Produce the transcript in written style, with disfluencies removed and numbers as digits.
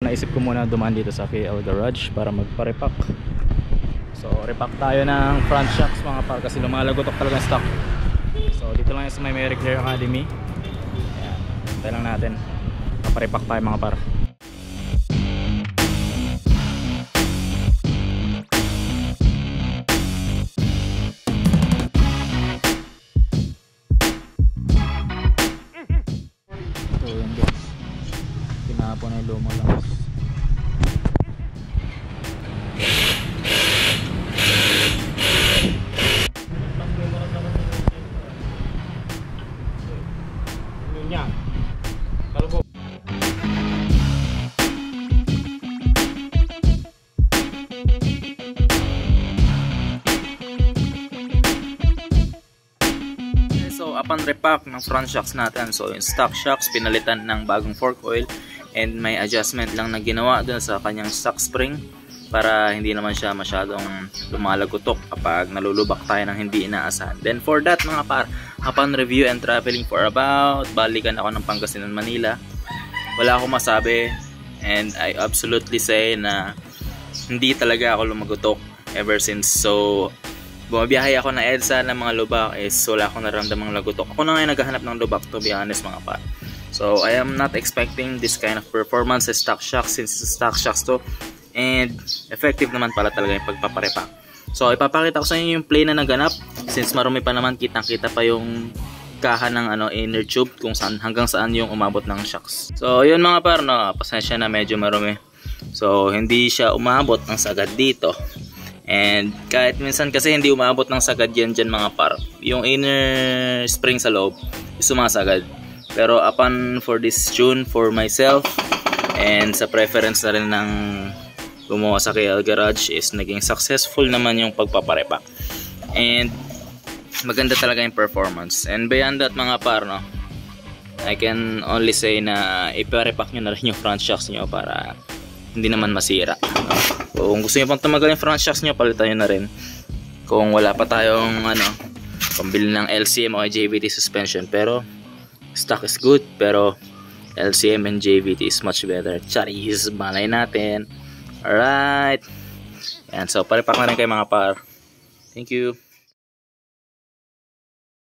naisip ko muna dumaan dito sa KL Garage para magpa-repack. So repack tayo ng front shocks mga par, kasi lumalagotok talaga stock. So dito lang yan sa may Mary Claire Academy. Ayan, tayo lang natin, paparepack tayo mga par. So yun guys, pinapon na yung lumang langas. So upon repack ng front shocks natin, so yung stock shocks pinalitan ng bagong fork oil, and may adjustment lang na ginawa dun sa kanyang stock spring para hindi naman siya masyadong lumalagotok kapag nalulubak tayo ng hindi inaasahan. Then for that mga par, upon review and traveling for about, balikan ako ng Pangasinan, Manila, wala akong masabi, and I absolutely say na hindi talaga ako lumagotok ever since. So bumabiyahe ako na EDSA ng mga lubak is wala akong naramdamang lagotok. Ako na ngayon naghahanap ng lubak, to be honest mga par. So I am not expecting this kind of performance sa stock shocks, since stock shocks to, and effective naman pala talaga yung pagpaparepack. So ipapakita ko sa inyo yung play na naganap, since marumi pa naman, kitang kita pa yung kaha ng inner tube kung saan, hanggang saan yung umabot ng shocks. So yun mga par, no, pasensya na medyo marumi. So hindi siya umabot ng sagad dito. And kahit minsan kasi hindi umabot ng sagad yan dyan mga par, yung inner spring sa loob sumasagad. Pero upon for this tune, for myself, and sa preference na rin ng gumawa sa KL Garage, is naging successful naman yung pagpaparepack. And maganda talaga yung performance. And beyond that mga par, no, I can only say na iparepack nyo na rin yung front shocks nyo para hindi naman masira. Kung gusto nyo pang tumagal yung front shocks nyo, palitan nyo na rin. Kung wala pa tayong pambili ng LCM o JVT suspension, pero stock is good, pero LCM and JVT is much better. Charis, malay natin. Alright, and so parepack na rin kayo mga par. Thank you.